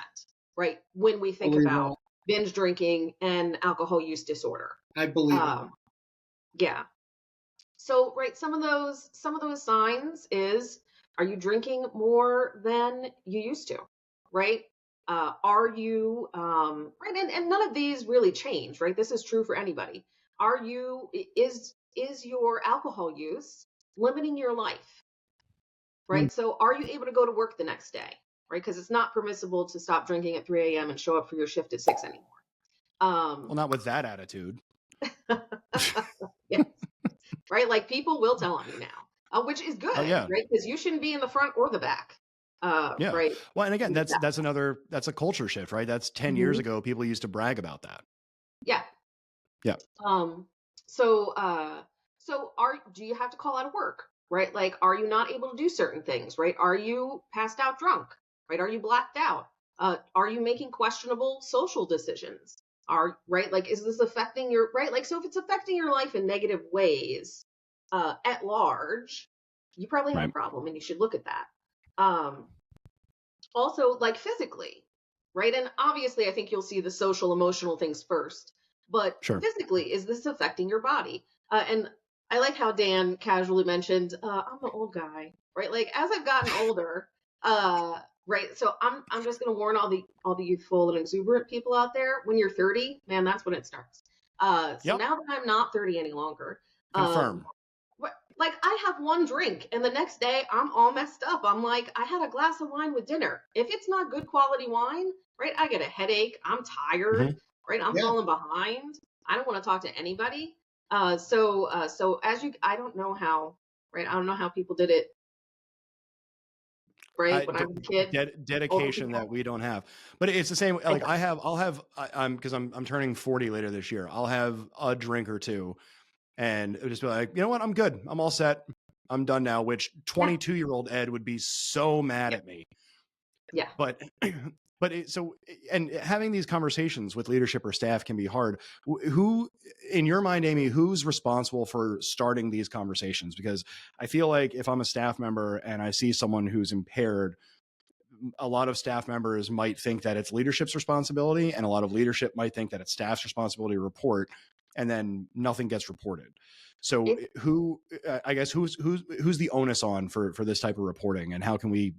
Right. When we think about binge drinking and alcohol use disorder. I believe it. Yeah. So, right, some of those signs is, are you drinking more than you used to, right? Are you right? And none of these really change, right? This is true for anybody. Are you is your alcohol use limiting your life, Mm. right? So, are you able to go to work the next day, right? Because it's not permissible to stop drinking at 3 a.m. and show up for your shift at 6 anymore. Well, not with that attitude. Yes. Right? Like people will tell on you now, which is good, Oh yeah. right? Because you shouldn't be in the front or the back. Yeah. Right. Well, and again, that's a culture shift, right? That's 10 years ago. People used to brag about that. Yeah. Yeah. So do you have to call out of work? Right? Like, are you not able to do certain things? Right? Are you passed out drunk? Right? Are you blacked out? Are you making questionable social decisions? Right? Like, is this affecting your right? Like, so if it's affecting your life in negative ways, at large, you probably have a problem and you should look at that. Also, like physically, right? And obviously, I think you'll see the social, emotional things first. But physically, is this affecting your body? And I like how Dan casually mentioned, I'm the old guy, right? Like as I've gotten older, right? So I'm just going to warn all the youthful and exuberant people out there. When you're 30, man, that's when it starts. So now that I'm not 30 any longer, confirm. Like I have one drink and the next day I'm all messed up. I'm like, I had a glass of wine with dinner. If it's not good quality wine, right? I get a headache. I'm tired, right? I'm falling behind. I don't want to talk to anybody. So I don't know how, right? I don't know how people did it, right? When I was a kid. Dedication that we don't have, but it's the same. Like because I'm turning 40 later this year. I'll have a drink or two. And it would just be like, you know what? I'm good. I'm all set. I'm done now, which 22-year-old Ed would be so mad at me. Yeah. But having these conversations with leadership or staff can be hard. Who, in your mind, Amy, who's responsible for starting these conversations? Because I feel like if I'm a staff member and I see someone who's impaired, a lot of staff members might think that it's leadership's responsibility, and a lot of leadership might think that it's staff's responsibility to report, and then nothing gets reported. So I guess who's the onus on for this type of reporting, and how can we,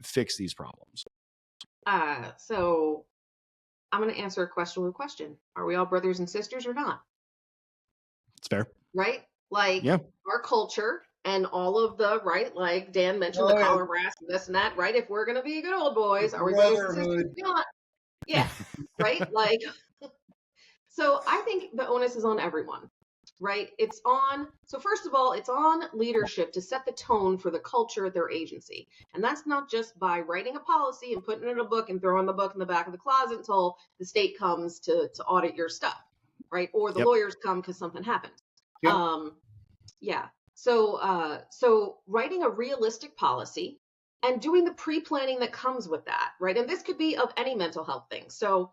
fix these problems? So I'm going to answer a question with a question. Are we all brothers and sisters or not? It's fair. Right? Like our culture and all of the, right, like Dan mentioned, the collar brass and this and that, right? If we're going to be good old boys, are we brothers and sisters or not? Yeah. Right? Like, so I think the onus is on everyone, right? So first of all, it's on leadership to set the tone for the culture at their agency. And that's not just by writing a policy and putting it in a book and throwing the book in the back of the closet until the state comes to audit your stuff, right? Or the lawyers come because something happened. So writing a realistic policy and doing the pre-planning that comes with that, right? And this could be of any mental health thing. So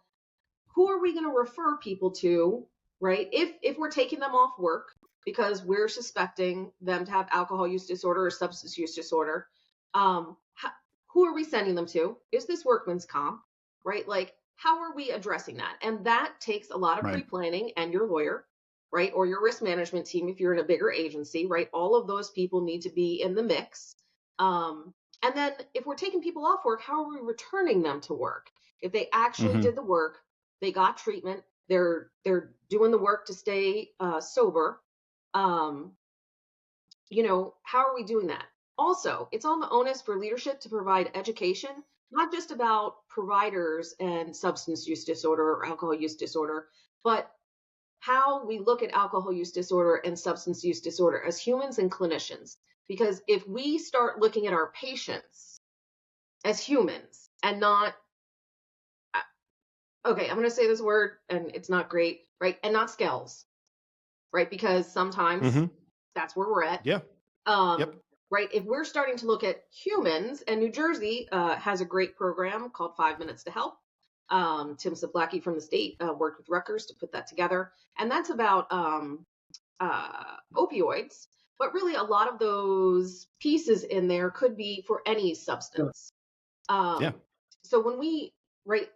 who are we going to refer people to, right? If we're taking them off work because we're suspecting them to have alcohol use disorder or substance use disorder, who are we sending them to? Is this workman's comp, right? Like, how are we addressing that? And that takes a lot of pre-planning and your lawyer, right? Or your risk management team if you're in a bigger agency, right? All of those people need to be in the mix. And then if we're taking people off work, how are we returning them to work? If they actually did the work, they got treatment, they're doing the work to stay sober. How are we doing that? Also, it's on the onus for leadership to provide education, not just about providers and substance use disorder or alcohol use disorder, but how we look at alcohol use disorder and substance use disorder as humans and clinicians. Because if we start looking at our patients as humans and not, okay, I'm going to say this word and it's not great, right? And not scales, right? Because sometimes that's where we're at. Yeah. Right. If we're starting to look at humans, and New Jersey has a great program called 5 Minutes to Help. Tim Sablacki from the state worked with Rutgers to put that together. And that's about opioids. But really, a lot of those pieces in there could be for any substance. So when we,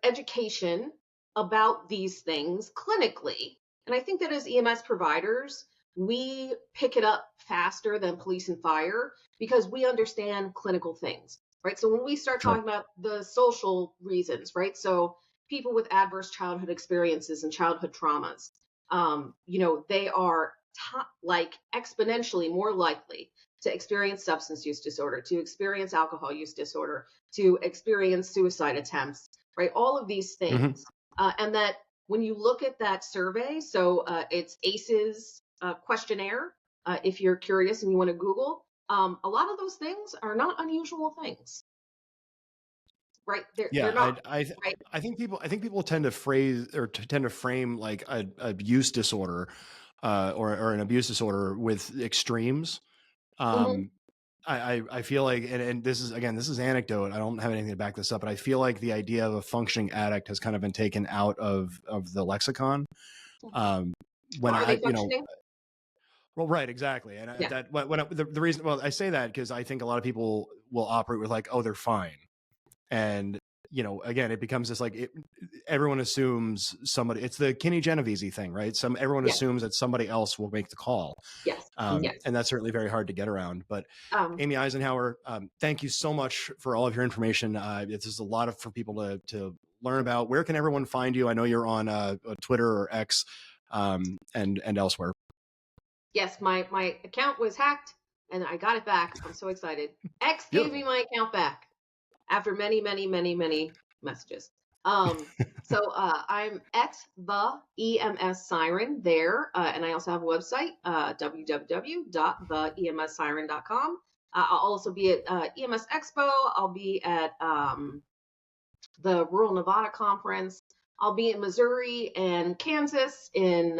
education about these things clinically. And I think that as EMS providers, we pick it up faster than police and fire because we understand clinical things, right? So when we start Sure. talking about the social reasons, right? So people with adverse childhood experiences and childhood traumas, they are like exponentially more likely to experience substance use disorder, to experience alcohol use disorder, to experience suicide attempts, right? All of these Hmm. things. And that when you look at that survey, so it's ACE's questionnaire, if you're curious and you want to Google, a lot of those things are not unusual things, right? They're Yeah, not, right? I think people tend to phrase or tend to frame like a use disorder, or an abuse disorder with extremes. Mm-hmm. Um, I feel like, and this is, again, this is anecdote. I don't have anything to back this up, but I feel like the idea of a functioning addict has kind of been taken out of the lexicon. Um, when Are they functioning? well, right, exactly, and Yeah. that the reason, well, I say that because I think a lot of people will operate with like, oh, they're fine, and again, it becomes this like everyone assumes somebody. It's the Kinney Genovese thing, right? Everyone Yes. assumes that somebody else will make the call, Yes. Yes. and that's certainly very hard to get around. But Um, Amy Eisenhauer, thank you so much for all of your information. This is a lot for people to learn about. Where can everyone find you? I know you're on Twitter or X, and elsewhere. yes, my account was hacked and I got it back. I'm so excited. X gave me Beautiful. my account back after many, many, many, many messages. So I'm at the EMS Siren there, and I also have a website, www.theemssiren.com. I'll also be at EMS Expo. I'll be at the Rural Nevada Conference. I'll be in Missouri and Kansas in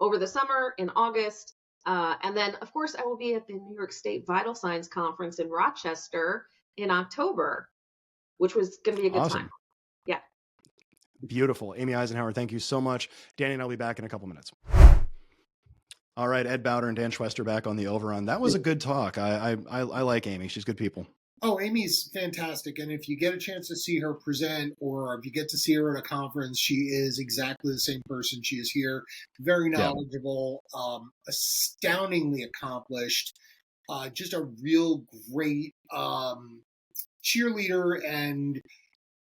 over the summer in August. And then, of course, I will be at the New York State Vital Signs Conference in Rochester in October, which was going to be a good time. Awesome. Yeah. Beautiful. Amy Eisenhauer, thank you so much. Danny and I'll be back in a couple minutes. All right, Ed Bowder and Dan Schwester back on the Overrun. That was a good talk. I like Amy. She's good people. Oh, Amy's fantastic. And if you get a chance to see her present or if you get to see her at a conference, she is exactly the same person she is here. Very knowledgeable, astoundingly accomplished, just a real great cheerleader and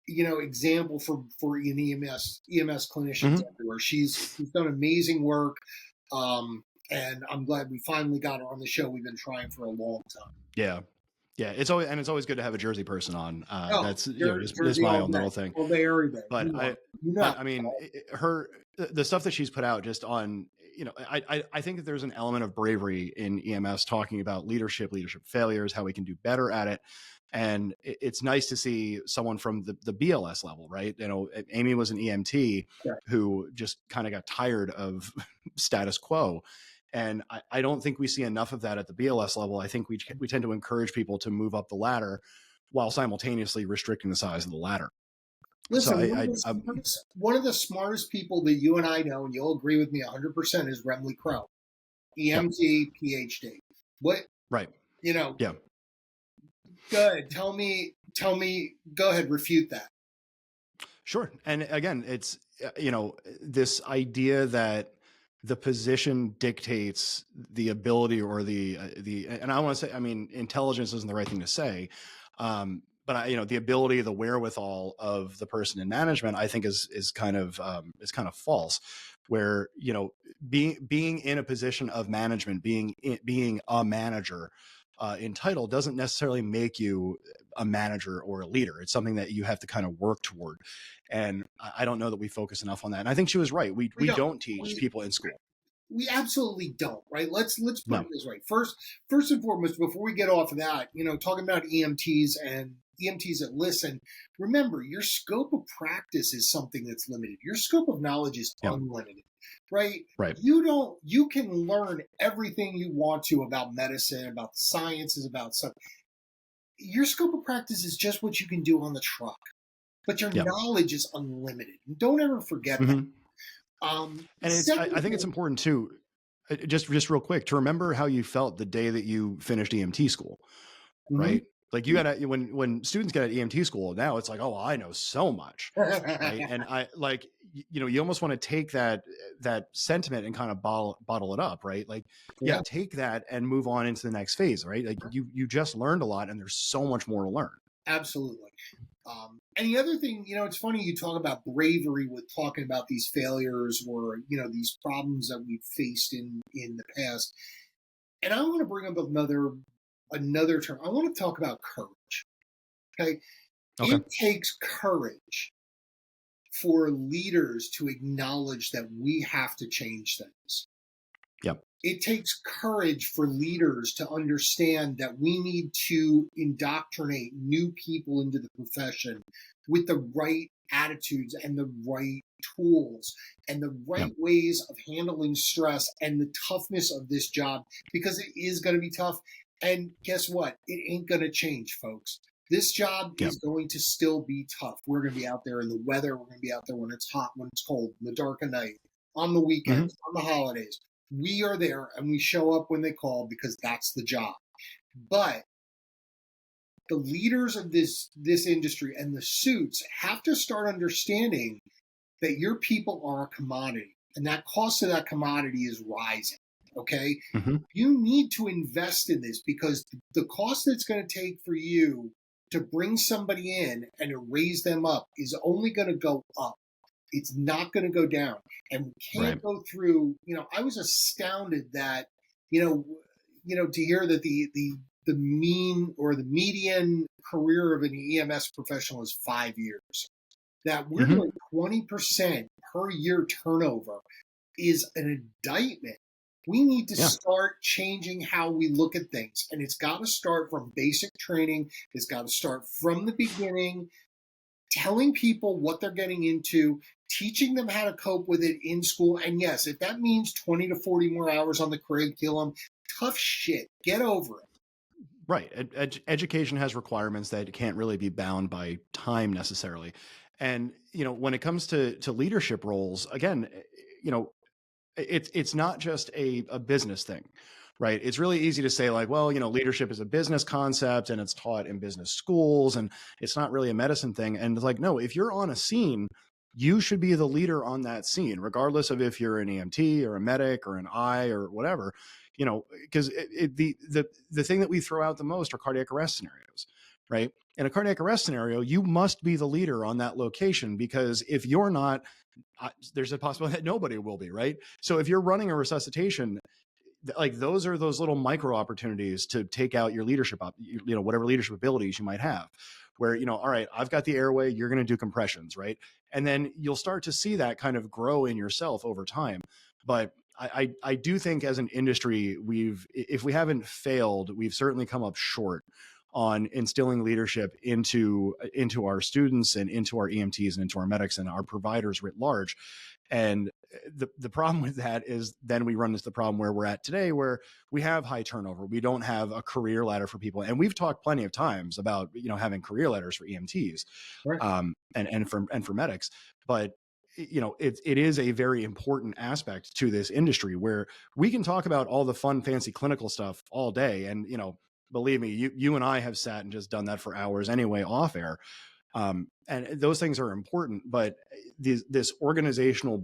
example for EMS clinicians everywhere. She's done amazing work, and I'm glad we finally got her on the show. We've been trying for a long time. Yeah. Yeah, it's always good to have a Jersey person on. That's Jersey my all own day, little thing. all day, every day. But I mean, the stuff that she's put out just on, I think that there's an element of bravery in EMS talking about leadership failures, how we can do better at it. And it's nice to see someone from the BLS level, right? Amy was an EMT who just kind of got tired of status quo. And I don't think we see enough of that at the BLS level. I think we tend to encourage people to move up the ladder while simultaneously restricting the size of the ladder. Listen, one of the smartest people that you and I know, and you'll agree with me 100%, is Remley Crow, EMT, PhD. What? Right. Yeah. Go ahead. Tell me. Go ahead. Refute that. Sure. And again, it's this idea that the position dictates the ability or the and I want to say, I mean, intelligence isn't the right thing to say, but the ability, the wherewithal of the person in management, I think is kind of false. Where being in a position of management, being a manager in title doesn't necessarily make you a manager or a leader. It's something that you have to kind of work toward. And I don't know that we focus enough on that. And I think she was right. We don't teach people in school. We absolutely don't, right? Let's put No. it this way. First and foremost, before we get off of that, talking about EMTs and EMTs that listen, remember your scope of practice is something that's limited. Your scope of knowledge is unlimited, right? Right. You can learn everything you want to about medicine, about the sciences, about stuff. Your scope of practice is just what you can do on the truck, but your knowledge is unlimited. Don't ever forget that. And I think it's important too, just real quick, to remember how you felt the day that you finished EMT school, right? Like you gotta, when students get at EMT school now, it's like, oh, I know so much, right? And I like, you almost want to take that sentiment and kind of bottle it up, right? Like, yeah, Yeah, take that and move on into the next phase, right? Like you just learned a lot, and there's so much more to learn. absolutely. And the other thing, it's funny you talk about bravery with talking about these failures or these problems that we've faced in the past. And I want to bring up another term. I want to talk about courage. Okay, Okay. it takes courage for leaders to acknowledge that we have to change things. Yep. It takes courage for leaders to understand that we need to indoctrinate new people into the profession with the right attitudes and the right tools and the Yep. right ways of handling stress and the toughness of this job, because it is going to be tough. And guess what? It ain't going to change, folks. This job Yep. is going to still be tough. We're going to be out there in the weather. We're going to be out there when it's hot, when it's cold, in the dark of night, on the weekends, on the holidays. We are there and we show up when they call because that's the job. But the leaders of this industry and the suits have to start understanding that your people are a commodity and that cost of that commodity is rising. Okay. Mm-hmm. You need to invest in this because the cost that it's going to take for you to bring somebody in and to raise them up is only going to go up. It's not going to go down. And we can't go through, I was astounded that, to hear that the mean or the median career of an EMS professional is 5 years. That we're doing 20% per year turnover is an indictment. We need to start changing how we look at things. And it's got to start from basic training. It's got to start from the beginning, telling people what they're getting into, teaching them how to cope with it in school. And yes, if that means 20 to 40 more hours on the curriculum, tough shit. Get over it. Right. Education has requirements that can't really be bound by time necessarily. And, when it comes to leadership roles, again, it's not just a business thing, right? It's really easy to say like, well, leadership is a business concept and it's taught in business schools and it's not really a medicine thing. And it's like, no, if you're on a scene, you should be the leader on that scene, regardless of if you're an EMT or a medic or an eye or whatever, because the thing that we throw out the most are cardiac arrest scenarios, right? In a cardiac arrest scenario, you must be the leader on that location, because if you're not, there's a possibility that nobody will be, right? So if you're running a resuscitation, like those are those little micro opportunities to take out your leadership up, whatever leadership abilities you might have, where, all right, I've got the airway, you're going to do compressions, right? And then you'll start to see that kind of grow in yourself over time. But I do think as an industry, if we haven't failed, we've certainly come up short on instilling leadership into our students and into our EMTs and into our medics and our providers writ large. And the problem with that is then we run into the problem where we're at today, where we have high turnover. We don't have a career ladder for people. And we've talked plenty of times about, having career ladders for EMTs, Right. and for medics. But it is a very important aspect to this industry, where we can talk about all the fun, fancy clinical stuff all day. And, believe me, you and I have sat and just done that for hours anyway, off air. And those things are important, but this organizational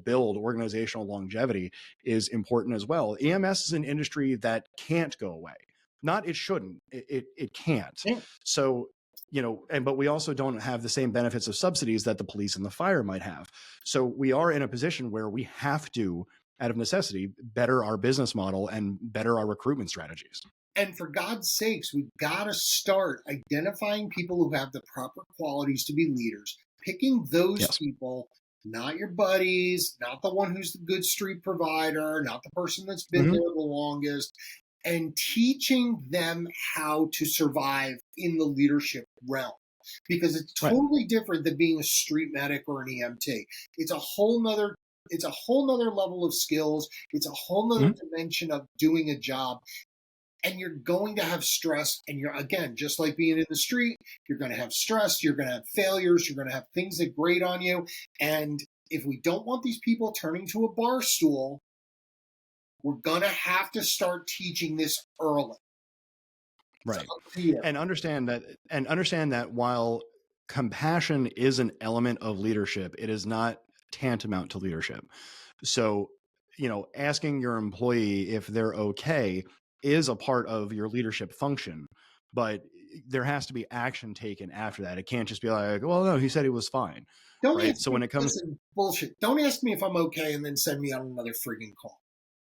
longevity is important as well. EMS is an industry that can't go away. Not, it shouldn't, it can't. Yeah. So, but we also don't have the same benefits of subsidies that the police and the fire might have. So we are in a position where we have to, out of necessity, better our business model and better our recruitment strategies. And for God's sakes, we've got to start identifying people who have the proper qualities to be leaders, picking those people, not your buddies, not the one who's the good street provider, not the person that's been there the longest, and teaching them how to survive in the leadership realm. Because it's totally different than being a street medic or an EMT. It's a whole nother level of skills. It's a whole nother dimension of doing a job. And you're going to have stress. And you're, again, just like being in the street, you're going to have stress. You're going to have failures. You're going to have things that grate on you. And if we don't want these people turning to a bar stool, we're going to have to start teaching this early. So Right. up to you. And understand that while compassion is an element of leadership, it is not tantamount to leadership. So, asking your employee if they're okay is a part of your leadership function, but there has to be action taken after that. It can't just be like, well, no, he said he was fine. Don't Right. ask So me, when it comes listen, bullshit. Don't ask me if I'm okay and then send me on another frigging call.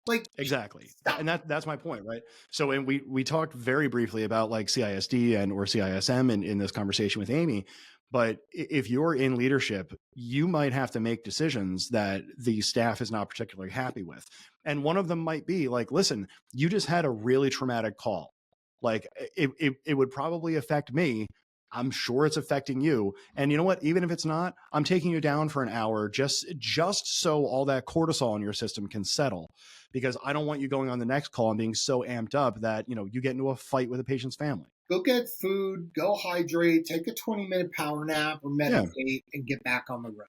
Like, exactly. stop. And that's my point, right? So and we talked very briefly about like CISD and or CISM in this conversation with Amy. But if you're in leadership, you might have to make decisions that the staff is not particularly happy with. And one of them might be like, listen, you just had a really traumatic call. Like it would probably affect me. I'm sure it's affecting you. And you know what? Even if it's not, I'm taking you down for an hour just so all that cortisol in your system can settle, because I don't want you going on the next call and being so amped up that, you get into a fight with a patient's family. Go get food, go hydrate, take a 20-minute power nap or meditate, and get back on the road.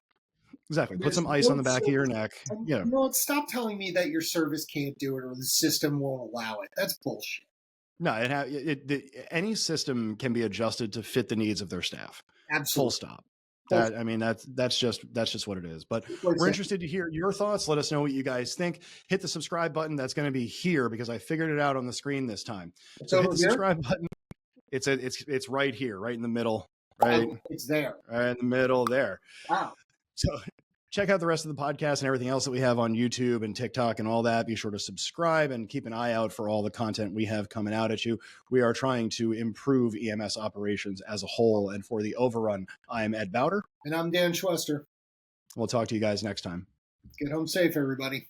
Exactly. Put There's some ice no on the back of your service. neck. And Yeah. you know what? Stop telling me that your service can't do it or the system won't allow it. That's bullshit. No, any system can be adjusted to fit the needs of their staff. Absolutely. Full stop. That's just what it is. But we're interested to hear your thoughts. Let us know what you guys think. Hit the subscribe button. That's going to be here because I figured it out on the screen this time. So hit the subscribe button. It's right here, right in the middle. Right. Oh, it's there. Right in the middle there. Wow. So check out the rest of the podcast and everything else that we have on YouTube and TikTok and all that. Be sure to subscribe and keep an eye out for all the content we have coming out at you. We are trying to improve EMS operations as a whole. And for the Overrun, I'm Ed Bowder. And I'm Dan Schwester. We'll talk to you guys next time. Get home safe, everybody.